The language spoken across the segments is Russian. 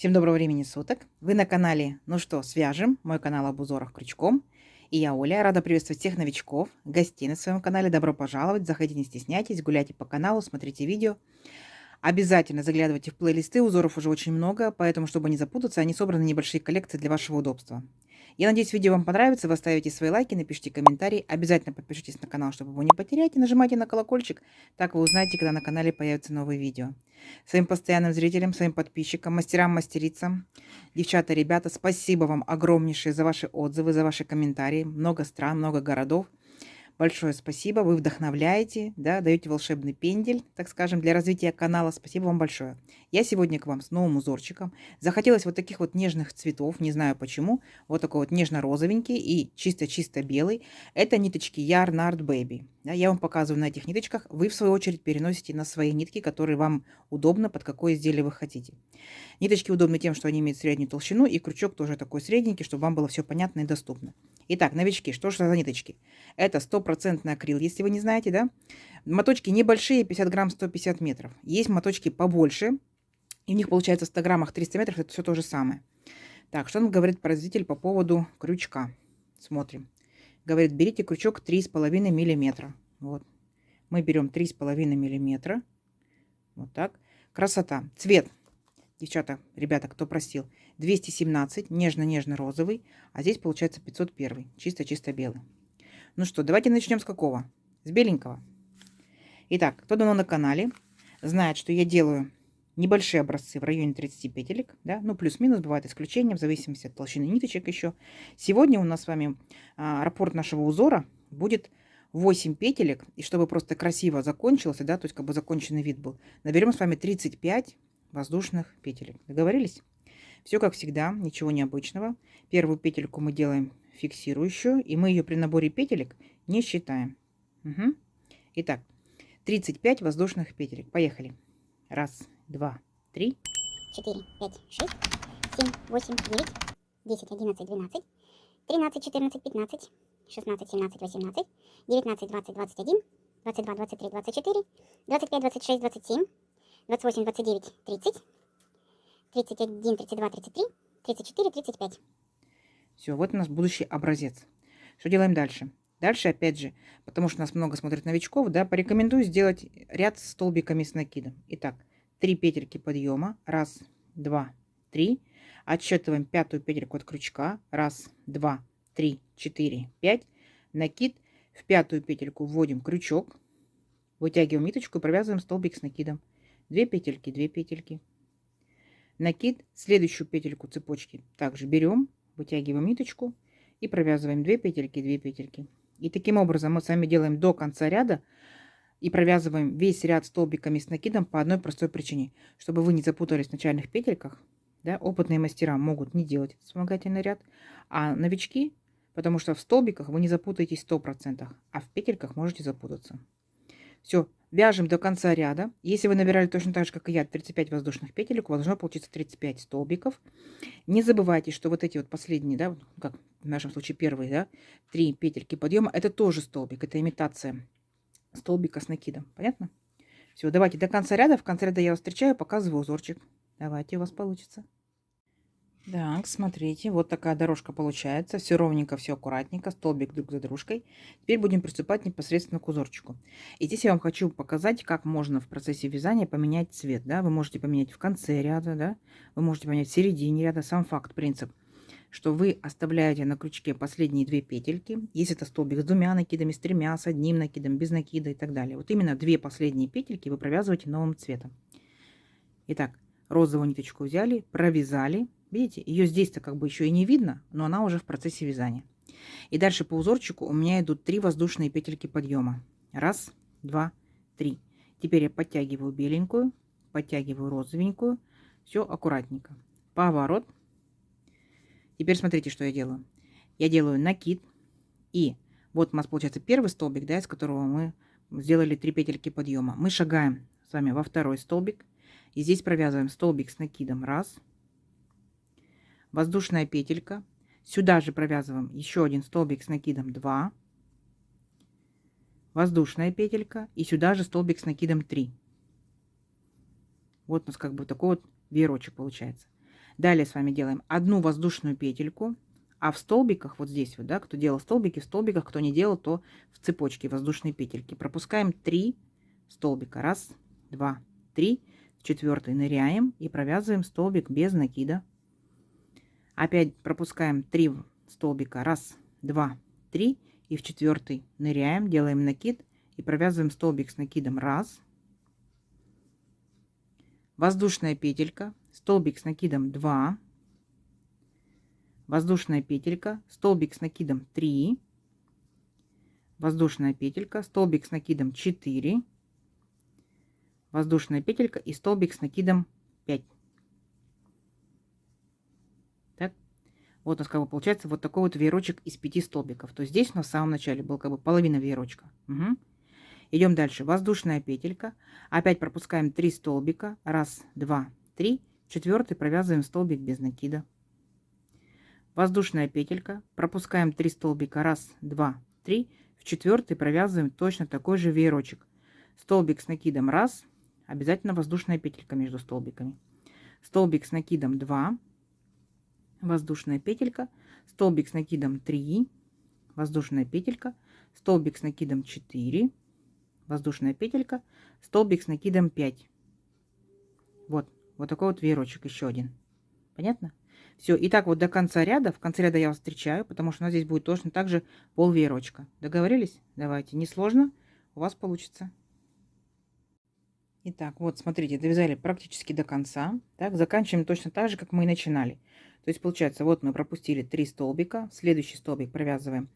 Всем доброго времени суток. Вы на канале «Ну что, свяжем?» Мой канал об узорах крючком. И я, Оля, рада приветствовать всех новичков, гостей на своем канале. Добро пожаловать. Заходите, не стесняйтесь, гуляйте по каналу, смотрите видео. Обязательно заглядывайте в плейлисты. Узоров уже очень много, поэтому, чтобы не запутаться, они собраны в небольшие коллекции для вашего удобства. Я надеюсь, видео вам понравится. Вы оставите свои лайки, напишите комментарии. Обязательно подпишитесь на канал, чтобы его не потерять. И нажимайте на колокольчик. Так вы узнаете, когда на канале появятся новые видео. Своим постоянным зрителям, своим подписчикам, мастерам, мастерицам, девчата, ребята, спасибо вам огромнейшее за ваши отзывы, за ваши комментарии. Много стран, много городов. Большое спасибо, вы вдохновляете, да, даете волшебный пендель, так скажем, для развития канала. Спасибо вам большое. Я сегодня к вам с новым узорчиком. Захотелось вот таких вот нежных цветов, не знаю почему. Вот такой вот нежно-розовенький и чисто-чисто белый. Это ниточки Yarn Art Baby. Да, я вам показываю на этих ниточках. Вы, в свою очередь, переносите на свои нитки, которые вам удобно, под какое изделие вы хотите. Ниточки удобны тем, что они имеют среднюю толщину, и крючок тоже такой средненький, чтобы вам было все понятно и доступно. Итак, новички, что же за ниточки? Это 100% акрил, если вы не знаете, да? Моточки небольшие, 50 грамм, 150 метров. Есть моточки побольше, и у них получается в 100 граммах 300 метров, это все то же самое. Так, что нам говорит производитель по поводу крючка? Смотрим. Говорит, берите крючок 3,5 миллиметра. Вот. Мы берем 3,5 миллиметра. Вот так. Красота. Цвет. Девчата, ребята, кто просил, 217, нежно-нежно-розовый, а здесь получается 501, чисто-чисто белый. Ну что, давайте начнем с какого? С беленького. Итак, кто давно на канале, знает, что я делаю небольшие образцы в районе 30 петелек, да, ну плюс-минус, бывает исключения, в зависимости от толщины ниточек еще. Сегодня у нас с вами раппорт нашего узора будет 8 петелек, и чтобы просто красиво закончилось, да, то есть как бы законченный вид был, наберем с вами 35 воздушных петелек. Договорились? Все как всегда, ничего необычного. Первую петельку мы делаем фиксирующую, и мы ее при наборе петелек не считаем. Угу. Итак, 35 воздушных петелек. Поехали. Раз, два, три. 4, 5, 6, 7, 8, 9, 10, 11, 12, 13, 14, 15, 16, 17, 18, 19, 20, 21, 22, 23, 24, 25, 26, 27, 28, 29, 30, 31, 32, 33, 34, 35. Все, вот у нас будущий образец. Что делаем дальше? Дальше, опять же, потому что нас много смотрят новичков, да, порекомендую сделать ряд с столбиками с накидом. Итак, 3 петельки подъема. Раз, два, три. Отсчитываем пятую петельку от крючка. Раз, два, три, четыре, пять. Накид. В пятую петельку вводим крючок. Вытягиваем ниточку и провязываем столбик с накидом. 2 петельки, 2 петельки. Накид. Следующую петельку цепочки также берем, вытягиваем ниточку и провязываем 2 петельки, 2 петельки. И таким образом мы с вами делаем до конца ряда и провязываем весь ряд столбиками с накидом по одной простой причине. Чтобы вы не запутались в начальных петельках, да, опытные мастера могут не делать вспомогательный ряд, а новички, потому что в столбиках вы не запутаетесь 100%, а в петельках можете запутаться. Все, вяжем до конца ряда. Если вы набирали точно так же, как и я, 35 воздушных петелек, у вас должно получиться 35 столбиков. Не забывайте, что вот эти вот последние, да, как в нашем случае первые, да, 3 петельки подъема, это тоже столбик, это имитация столбика с накидом. Понятно? Все, давайте до конца ряда. В конце ряда я вас встречаю, показываю узорчик. Давайте, у вас получится. Так, смотрите, вот такая дорожка получается. Все ровненько, все аккуратненько, столбик друг за дружкой. Теперь будем приступать непосредственно к узорчику. И здесь я вам хочу показать, как можно в процессе вязания поменять цвет. Да? Вы можете поменять в конце ряда, да? Вы можете поменять в середине ряда. Сам факт, принцип, что вы оставляете на крючке последние 2 петельки. Если это столбик с 2 накидами, с 3, с 1 накидом, без накида и так далее. Вот именно 2 последние петельки вы провязываете новым цветом. Итак, розовую ниточку взяли, провязали. Видите, ее здесь-то как бы еще и не видно, но она уже в процессе вязания. И дальше по узорчику у меня идут 3 воздушные петельки подъема. Раз, два, три. Теперь я подтягиваю беленькую, подтягиваю розовенькую. Все аккуратненько. Поворот. Теперь смотрите, что я делаю. Я делаю накид. И вот у нас получается первый столбик, да, из которого мы сделали 3 петельки подъема. Мы шагаем с вами во второй столбик. И здесь провязываем столбик с накидом. Раз. Воздушная петелька. Сюда же провязываем еще один столбик с накидом 2. Воздушная петелька. И сюда же столбик с накидом 3. Вот у нас как бы такой вот веерочек получается. Далее с вами делаем одну воздушную петельку, а в столбиках, вот здесь вот, да, кто делал столбики, в столбиках, кто не делал, то в цепочке воздушные петельки. Пропускаем 3 столбика. Раз, два, три. В четвертый ныряем и провязываем столбик без накида. Опять пропускаем 3 столбика. Раз, два, три. И в четвертый ныряем, делаем накид и провязываем столбик с накидом. Раз. Воздушная петелька, столбик с накидом 2. Воздушная петелька, столбик с накидом 3. Воздушная петелька, столбик с накидом 4. Воздушная петелька и столбик с накидом 5. Так, вот у нас как бы получается вот такой вот веерочек из 5 столбиков. То есть здесь у нас в самом начале был как бы половина веерочка. Угу. Идем дальше. Воздушная петелька. Опять пропускаем 3 столбика. Раз, два, три. Четвертый провязываем столбик без накида. Воздушная петелька. Пропускаем 3 столбика. Раз, два, три. В четвертый провязываем точно такой же веерочек. Столбик с накидом раз. Обязательно воздушная петелька между столбиками. Столбик с накидом 2. Воздушная петелька. Столбик с накидом 3. Воздушная петелька. Столбик с накидом 4. Воздушная петелька, столбик с накидом 5. Вот такой вот веерочек, еще один. Понятно? Все, и так вот до конца ряда. В конце ряда я вас встречаю, потому что у нас здесь будет точно так же пол веерочка. Договорились? Давайте, несложно, у вас получится. Итак, вот смотрите, довязали практически до конца. Так, заканчиваем точно так же, как мы и начинали. То есть получается, вот мы пропустили 3 столбика, следующий столбик провязываем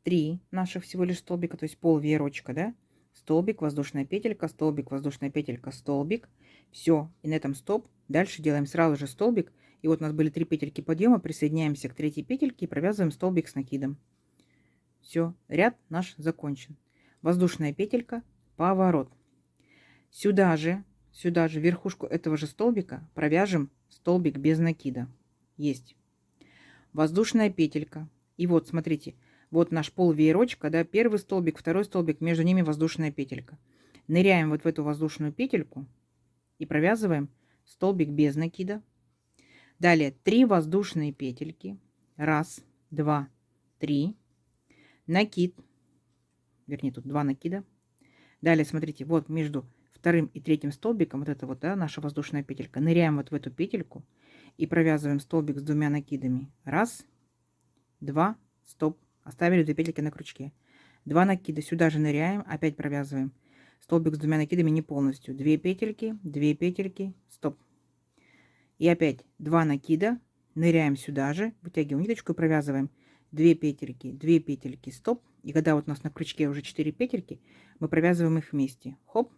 3 наших всего лишь столбика, то есть пол веерочка, да? Столбик, воздушная петелька, столбик, воздушная петелька, столбик. Все, и на этом стоп. Дальше делаем сразу же столбик. И вот у нас были 3 петельки подъема, присоединяемся к третьей петельке и провязываем столбик с накидом. Все, ряд наш закончен. Воздушная петелька, поворот. Сюда же верхушку этого же столбика провяжем столбик без накида. Есть. Воздушная петелька. И вот, смотрите, вот наш пол веерочка, да, первый столбик, второй столбик, между ними воздушная петелька. Ныряем вот в эту воздушную петельку и провязываем столбик без накида. Далее 3 воздушные петельки. Раз, два, три. Накид. Вернее, тут 2 накида. Далее, смотрите, вот между вторым и третьим столбиком, вот это вот, да, наша воздушная петелька. Ныряем вот в эту петельку и провязываем столбик с 2 накидами. Раз, два, стоп. Оставили 2 петельки на крючке. 2 накида. Сюда же ныряем. Опять провязываем столбик с 2 накидами не полностью. 2 петельки, стоп. И опять 2 накида. Ныряем сюда же. Вытягиваем ниточку и провязываем 2 петельки, стоп. И когда вот у нас на крючке уже 4 петельки, мы провязываем их вместе. Хоп.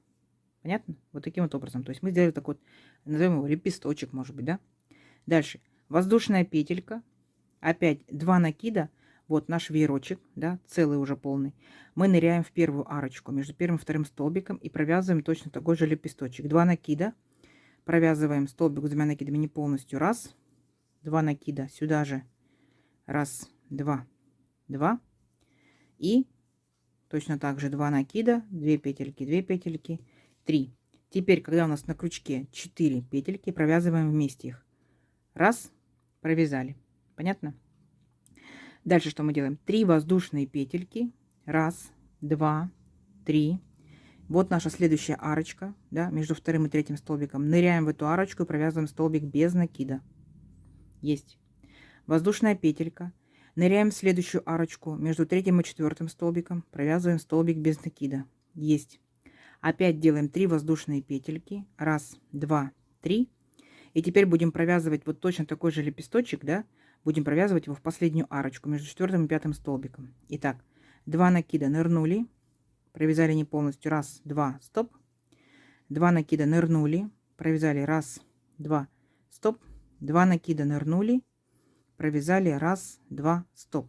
Понятно? Вот таким вот образом. То есть мы сделали такой вот, назовем его лепесточек, может быть, да? Дальше. Воздушная петелька. Опять 2 накида. Вот наш веерочек, да, целый уже полный. Мы ныряем в первую арочку между первым и вторым столбиком и провязываем точно такой же лепесточек. 2 накида. Провязываем столбик с 2 накидами не полностью. Раз. 2 накида. Сюда же. Раз, два, 2. И точно так же 2 накида. 2 петельки, 3. Теперь, когда у нас на крючке 4 петельки, провязываем вместе их. Раз. Провязали. Понятно? Дальше что мы делаем? 3 воздушные петельки. Раз, два, 3. Вот наша следующая арочка, да, между вторым и третьим столбиком. Ныряем в эту арочку и провязываем столбик без накида. Есть. Воздушная петелька. Ныряем в следующую арочку между третьим и четвертым столбиком. Провязываем столбик без накида. Есть. Опять делаем 3 воздушные петельки. Раз, два, 3. И теперь будем провязывать вот точно такой же лепесточек, да, будем провязывать его в последнюю арочку между 4 и 5 столбиком. Итак, 2 накида нырнули, провязали не полностью, раз, два, стоп. 2 накида нырнули, провязали раз, два, стоп. 2 накида нырнули, провязали раз, два, стоп.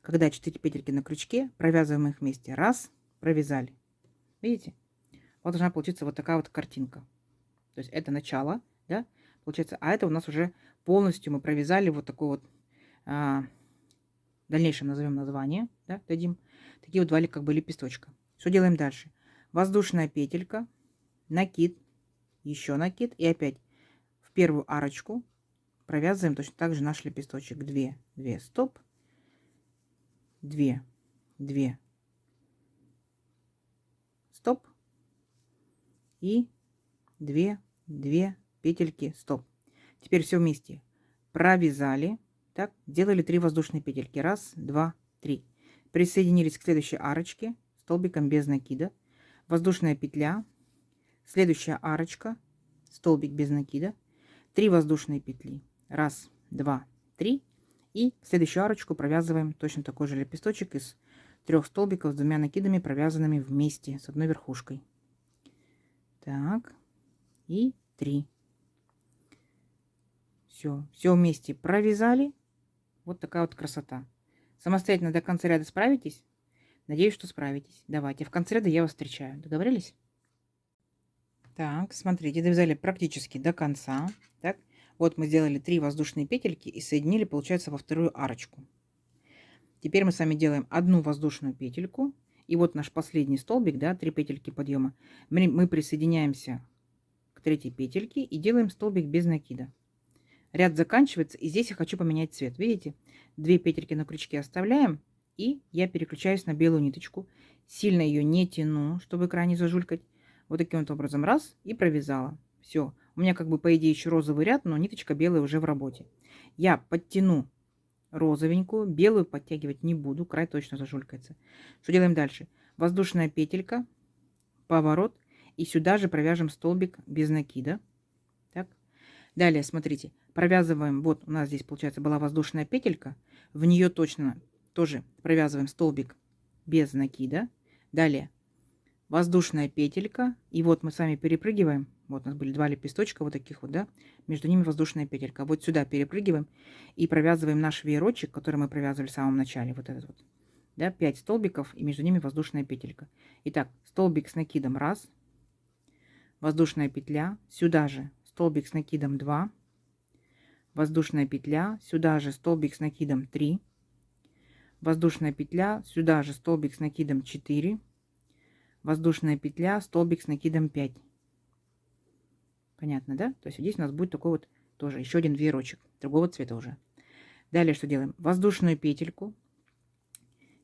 Когда 4 петельки на крючке, провязываем их вместе, раз, провязали. Видите? Вот должна получиться вот такая вот картинка. То есть это начало, да, получается, а это у нас уже полностью мы провязали вот такой вот, в дальнейшем назовем название, да, дадим, такие вот 2 как бы лепесточка. Что делаем дальше? Воздушная петелька, накид, еще накид и опять в первую арочку провязываем точно так же наш лепесточек. 2, 2, стоп, 2, 2, стоп и 2, 2 петельки, стоп. Теперь все вместе провязали, так, делали 3 воздушные петельки, 1, 2, 3, присоединились к следующей арочке столбиком без накида, воздушная петля, следующая арочка, столбик без накида, 3 воздушные петли, 1, 2, 3, и в следующую арочку провязываем точно такой же лепесточек из 3 столбиков с 2 накидами, провязанными вместе с одной верхушкой. Так, и 3. Все вместе провязали. Вот такая вот красота. Самостоятельно до конца ряда справитесь? Надеюсь, что справитесь. Давайте, в конце ряда я вас встречаю. Договорились? Так, смотрите, довязали практически до конца. Так, вот мы сделали 3 воздушные петельки и соединили, получается, во вторую арочку. Теперь мы с вами делаем одну воздушную петельку. И вот наш последний столбик, да, 3 петельки подъема. Мы присоединяемся к третьей петельке и делаем столбик без накида. Ряд заканчивается, и здесь я хочу поменять цвет. Видите, 2 петельки на крючке оставляем, и я переключаюсь на белую ниточку. Сильно ее не тяну, чтобы край не зажулькать. Вот таким вот образом раз и провязала. Все. У меня как бы по идее еще розовый ряд, но ниточка белая уже в работе. Я подтяну розовенькую, белую подтягивать не буду, край точно зажулькается. Что делаем дальше? Воздушная петелька, поворот, и сюда же провяжем столбик без накида. Так. Далее, смотрите, провязываем, вот у нас здесь, получается, была воздушная петелька, в нее точно тоже провязываем столбик без накида. Далее, воздушная петелька, и вот мы с вами перепрыгиваем, вот у нас были 2 лепесточка вот таких вот, да, между ними воздушная петелька. Вот сюда перепрыгиваем и провязываем наш веерочек, который мы провязывали в самом начале, вот этот вот, да, 5 столбиков, и между ними воздушная петелька. Итак, столбик с накидом 1, воздушная петля, сюда же столбик с накидом 2, воздушная петля, сюда же столбик с накидом 3, воздушная петля, сюда же столбик с накидом 4, воздушная петля, столбик с накидом 5. Понятно, да? То есть здесь у нас будет такой вот тоже еще один веерочек другого цвета уже. Далее что делаем? Воздушную петельку.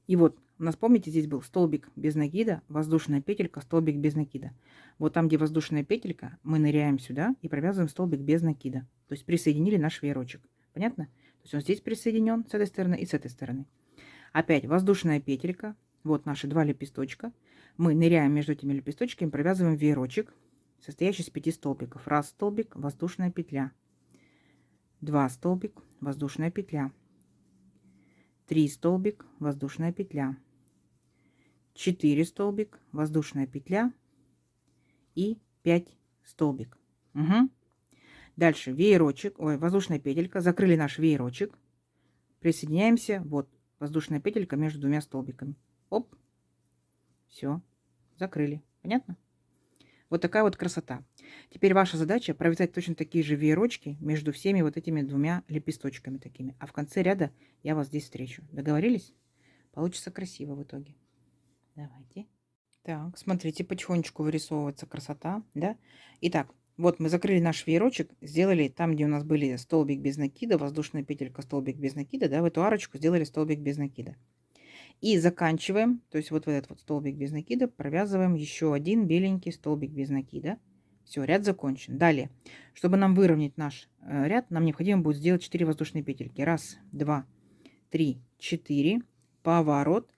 И вот у нас, помните, здесь был столбик без накида, воздушная петелька, столбик без накида. Вот там, где воздушная петелька, мы ныряем сюда и провязываем столбик без накида. То есть присоединили наш веерочек. Понятно? То есть он здесь присоединен с этой стороны и с этой стороны. Опять воздушная петелька. Вот наши 2 лепесточка. Мы ныряем между этими лепесточками, провязываем веерочек, состоящий из 5 столбиков. 1 столбик, воздушная петля. 2 столбик, воздушная петля. 3 столбик, воздушная петля. 4 столбик, воздушная петля. И 5 столбик. Угу. Дальше веерочек, ой, воздушная петелька. Закрыли наш веерочек. Присоединяемся. Вот воздушная петелька между 2 столбиками. Оп. Все. Закрыли. Понятно? Вот такая вот красота. Теперь ваша задача провязать точно такие же веерочки между всеми вот этими 2 лепесточками такими. А в конце ряда я вас здесь встречу. Договорились? Получится красиво в итоге. Давайте. Так, смотрите, потихонечку вырисовывается красота, да? Итак, вот мы закрыли наш веерочек, сделали там, где у нас были столбик без накида, воздушная петелька, столбик без накида, да, в эту арочку сделали столбик без накида. И заканчиваем, то есть вот в этот вот столбик без накида провязываем еще один беленький столбик без накида. Все, ряд закончен. Далее, чтобы нам выровнять наш ряд, нам необходимо будет сделать 4 воздушные петельки. 1, 2, 3, 4, поворот.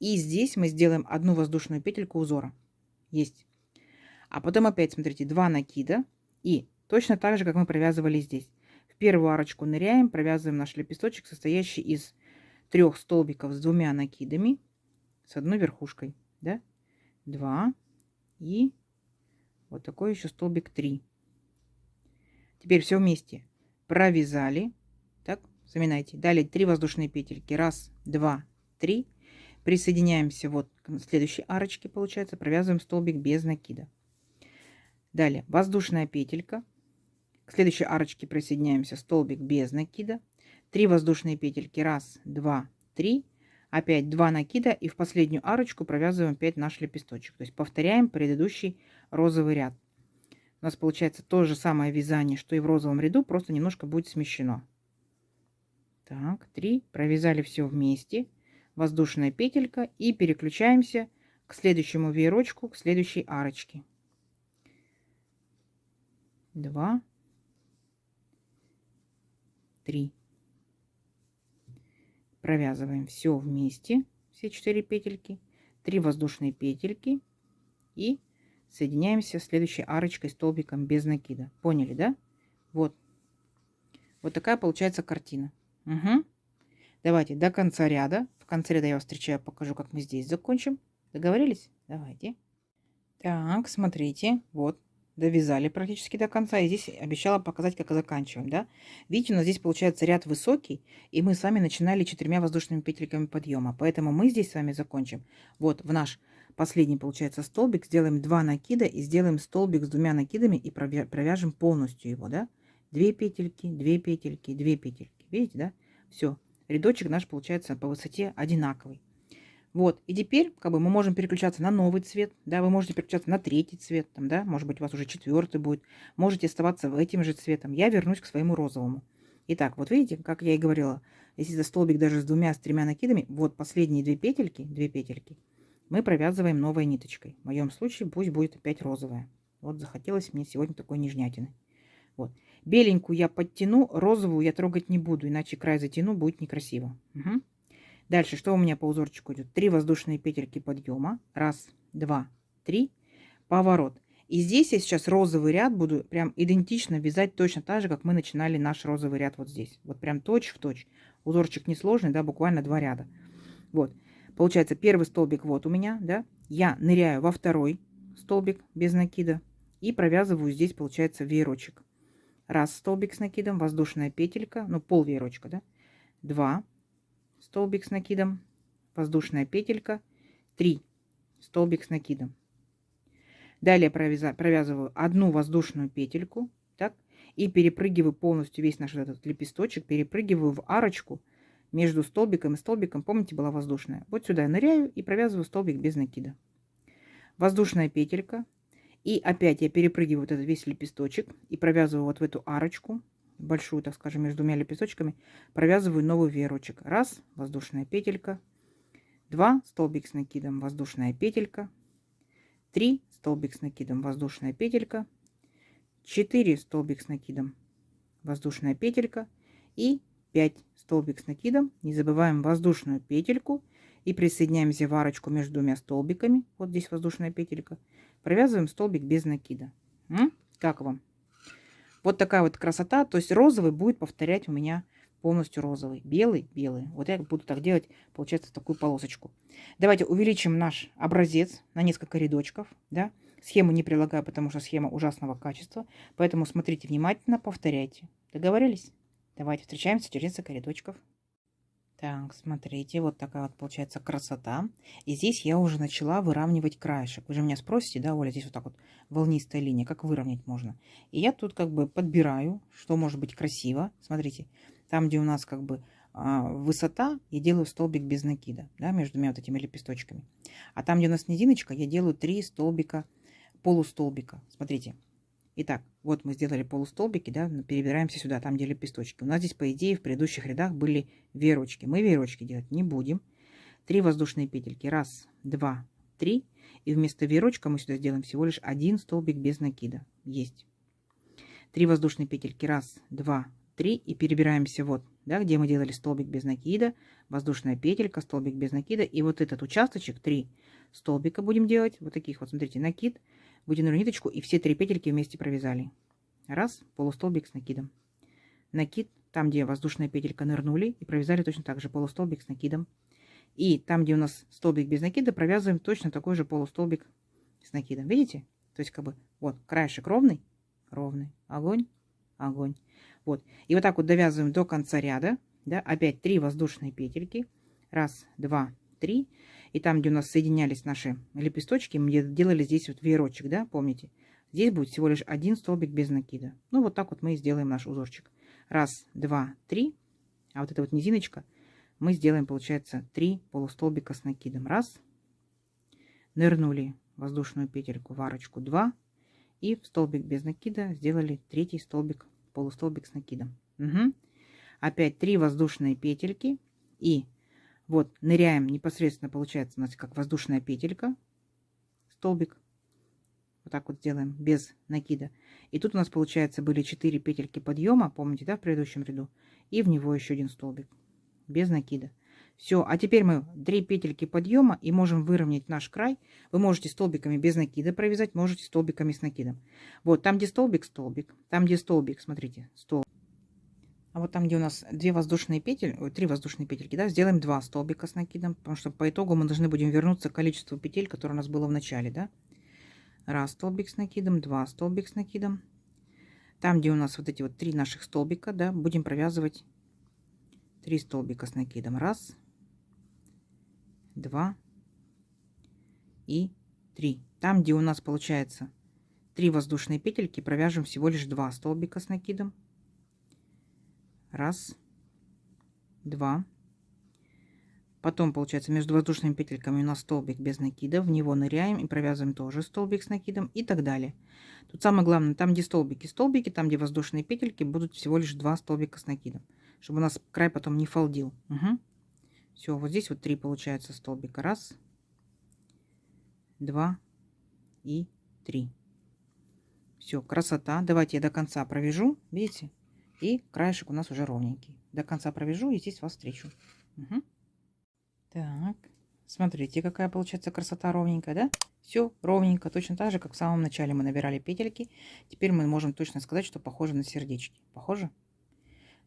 И здесь мы сделаем одну воздушную петельку узора. Есть. А потом опять, смотрите, 2 накида. И точно так же, как мы провязывали здесь. В первую арочку ныряем, провязываем наш лепесточек, состоящий из 3 столбиков с 2 накидами, с одной верхушкой. Да? 2 и вот такой еще столбик 3. Теперь все вместе провязали. Так, запоминайте. Далее 3 воздушные петельки. 1, 2, 3. Присоединяемся вот к следующей арочке, получается, провязываем столбик без накида. Далее воздушная петелька. К следующей арочке присоединяемся, столбик без накида. 3 воздушные петельки. 1, 2, 3. Опять 2 накида. И в последнюю арочку провязываем опять наш лепесточек. То есть повторяем предыдущий розовый ряд. У нас получается то же самое вязание, что и в розовом ряду, просто немножко будет смещено. Так, 3. Провязали все вместе. Воздушная петелька. И переключаемся к следующему веерочку, к следующей арочке. 2, 3. Провязываем все вместе, все 4 петельки. 3 воздушные петельки. И соединяемся с следующей арочкой, столбиком без накида. Поняли, да? Вот. Вот такая получается картина. Угу. Давайте до конца ряда. В конце ряда я вас встречаю, покажу, как мы здесь закончим. Договорились? Давайте. Так, смотрите. Вот. Довязали практически до конца. И здесь обещала показать, как заканчиваем, да? Видите, у нас здесь получается ряд высокий. И мы с вами начинали 4 воздушными петельками подъема. Поэтому мы здесь с вами закончим. Вот в наш последний, получается, столбик. Сделаем 2 накида и сделаем столбик с 2 накидами. И провяжем полностью его, да? 2 петельки, 2 петельки, 2 петельки. Видите, да? Все. Рядочек наш получается по высоте одинаковый. Вот, и теперь как бы мы можем переключаться на новый цвет, да, вы можете переключаться на третий цвет, там, да, может быть у вас уже 4-й будет, можете оставаться в этим же цветом. Я вернусь к своему розовому. Итак, вот видите, как я и говорила, если это столбик даже с 2-3 накидами, вот последние 2 петельки мы провязываем новой ниточкой. В моем случае пусть будет опять розовая. Вот захотелось мне сегодня такой нежнятины. Вот. Беленькую я подтяну, розовую я трогать не буду, иначе край затяну, будет некрасиво. Угу. Дальше, что у меня по узорчику идет? 3 воздушные петельки подъема. 1, 2, 3. Поворот. И здесь я сейчас розовый ряд буду прям идентично вязать точно так же, как мы начинали наш розовый ряд вот здесь. Вот прям точь в точь. Узорчик несложный, да, буквально 2 ряда. Вот. Получается, первый столбик вот у меня, да. Я ныряю во второй столбик без накида и провязываю здесь, получается, веерочек. 1 столбик с накидом, воздушная петелька, ну пол веерочка, да. 2 столбик с накидом, воздушная петелька, 3 столбик с накидом. Далее провязываю 1 воздушную петельку, так, и перепрыгиваю полностью весь наш этот лепесточек, перепрыгиваю в арочку между столбиком и столбиком. Помните, была воздушная. Вот сюда я ныряю и провязываю столбик без накида. Воздушная петелька. И опять я перепрыгиваю вот этот весь лепесточек и провязываю вот в эту арочку, большую, так скажем, между 2 лепесточками, провязываю новый веерочек. 1 воздушная петелька, 2 столбик с накидом, воздушная петелька, 3 столбик с накидом, воздушная петелька, 4 столбик с накидом, воздушная петелька и 5 столбик с накидом. Не забываем воздушную петельку и присоединяемся в арочку между 2 столбиками. Вот здесь воздушная петелька. Провязываем столбик без накида. Как вам? Вот такая вот красота. То есть розовый будет повторять у меня полностью розовый. Белый, белый. Вот я буду так делать, получается, такую полосочку. Давайте увеличим наш образец на несколько рядочков. Да? Схему не прилагаю, потому что схема ужасного качества. Поэтому смотрите внимательно, повторяйте. Договорились? Давайте встречаемся через несколько рядочков. Так, смотрите, вот такая вот получается красота. И здесь я уже начала выравнивать краешек. Вы же меня спросите, да, Оля, здесь вот так вот волнистая линия, как выровнять можно? И я тут как бы подбираю, что может быть красиво. Смотрите, там, где у нас как бы высота, я делаю столбик без накида, да, между 2 вот этими лепесточками. А там, где у нас низиночка, я делаю 3 столбика, полустолбика. Смотрите. Итак, вот мы сделали полустолбики, да, перебираемся сюда, там, где лепесточки. У нас здесь, по идее, в предыдущих рядах были веерочки. Мы веерочки делать не будем. 3 воздушные петельки. 1, 2, 3. И вместо веерочка мы сюда сделаем всего лишь 1 столбик без накида. Есть. 3 воздушные петельки. 1, 2, 3. И перебираемся вот, да, где мы делали столбик без накида. Воздушная петелька, столбик без накида. И вот этот участочек, 3 столбика будем делать. Вот таких вот, смотрите, накид. Вытянули ниточку и все 3 петельки вместе провязали. 1, полустолбик с накидом. Накид, там, где воздушная петелька, нырнули и провязали точно так же полустолбик с накидом. И там, где у нас столбик без накида, провязываем точно такой же полустолбик с накидом. Видите? То есть как бы вот краешек ровный, ровный, огонь, огонь. Вот. И вот так вот довязываем до конца ряда. Да? Опять 3 воздушные петельки. 1, 2, 3. И там, где у нас соединялись наши лепесточки, мы делали здесь вот веерочек, да, помните? Здесь будет всего лишь 1 столбик без накида. Ну, вот так вот мы и сделаем наш узорчик. 1, 2, 3. А вот эта вот низиночка мы сделаем, получается, 3 полустолбика с накидом. 1. Нырнули воздушную петельку в арочку. 2. И в столбик без накида сделали третий столбик, полустолбик с накидом. Угу. Опять 3 воздушные петельки. И вот ныряем непосредственно, получается у нас как воздушная петелька, столбик. Вот так вот сделаем без накида. И тут у нас получается были 4 петельки подъема, помните, да, в предыдущем ряду. И в него еще один столбик без накида. Все, а теперь мы 3 петельки подъема и можем выровнять наш край. Вы можете столбиками без накида провязать, можете столбиками с накидом. Вот там, где столбик, столбик. Там, где столбик, смотрите, столбик. А вот там, где у нас 2 воздушные петельки, 3 воздушные петельки, да, сделаем 2 столбика с накидом, потому что по итогу мы должны будем вернуться к количеству петель, которое у нас было в начале, да. Раз столбик с накидом, 2 столбик с накидом. Там, где у нас вот эти вот 3 наших столбика, да, будем провязывать 3 столбика с накидом. Раз, 2 и 3. Там, где у нас получается 3 воздушные петельки, провяжем всего лишь 2 столбика с накидом. Раз, 2. Потом, получается, между воздушными петельками у нас столбик без накида. В него ныряем и провязываем тоже столбик с накидом и так далее. Тут самое главное, там, где столбики, столбики, там, где воздушные петельки, будут всего лишь 2 столбика с накидом. Чтобы у нас край потом не фалдил. Угу. Все, вот здесь вот 3 получается столбика. Раз, 2 и 3. Все, красота. Давайте я до конца провяжу. Видите? И краешек у нас уже ровненький. До конца провяжу и здесь вас встречу. Угу. Так, смотрите, какая получается красота ровненькая, да? Все ровненько, точно так же, как в самом начале мы набирали петельки. Теперь мы можем точно сказать, что похоже на сердечки. Похоже?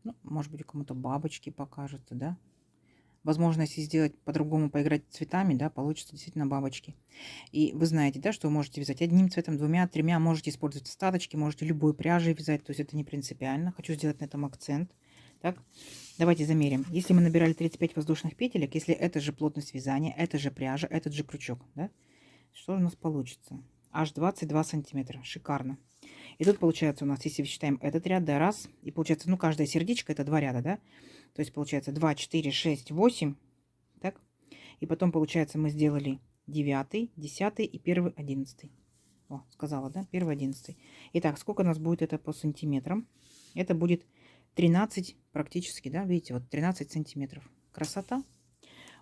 Ну, может быть, кому-то бабочки покажется, да? Возможно, если сделать по-другому, поиграть цветами, да, получится действительно бабочки. И вы знаете, да, что вы можете вязать одним цветом, 2, 3, можете использовать остаточки, можете любой пряжей вязать, то есть это не принципиально. Хочу сделать на этом акцент. Так, давайте замерим. Если мы набирали 35 воздушных петелек, если это же плотность вязания, это же пряжа, этот же крючок, да, что у нас получится? Аж 22 сантиметра. Шикарно. И тут получается у нас, если считаем этот ряд, да, раз, и получается, ну, каждое сердечко это 2 ряда, да, то есть получается 2, 4, 6, 8, так, и потом получается мы сделали 9, 10 и 1, 11. О, сказала, да, 1, 11. Итак, сколько у нас будет это по сантиметрам? Это будет 13 практически, да, видите, вот 13 сантиметров. Красота.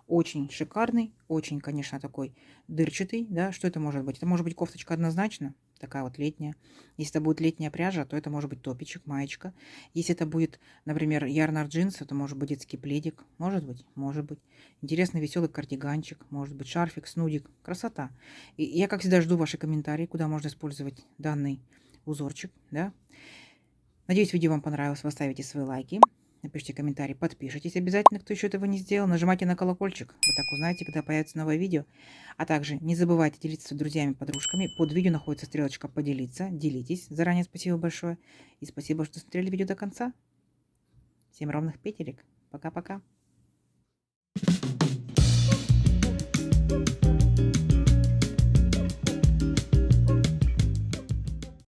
Очень шикарный, очень, конечно, такой дырчатый, да. Что это может быть? Это может быть кофточка однозначно, такая вот летняя. Если это будет летняя пряжа, то это может быть топичек, маечка. Если это будет, например, ярнар джинсы, то может быть детский пледик. Может быть, может быть. Интересный, веселый кардиганчик, может быть, шарфик, снудик. Красота. И я, как всегда, жду ваши комментарии, куда можно использовать данный узорчик, да. Надеюсь, видео вам понравилось. Вы ставите свои лайки. Напишите комментарий, подпишитесь обязательно, кто еще этого не сделал. Нажимайте на колокольчик, вы так узнаете, когда появится новое видео. А также не забывайте делиться с друзьями, подружками. Под видео находится стрелочка «Поделиться». Делитесь. Заранее спасибо большое. И спасибо, что смотрели видео до конца. Всем ровных петелек. Пока-пока.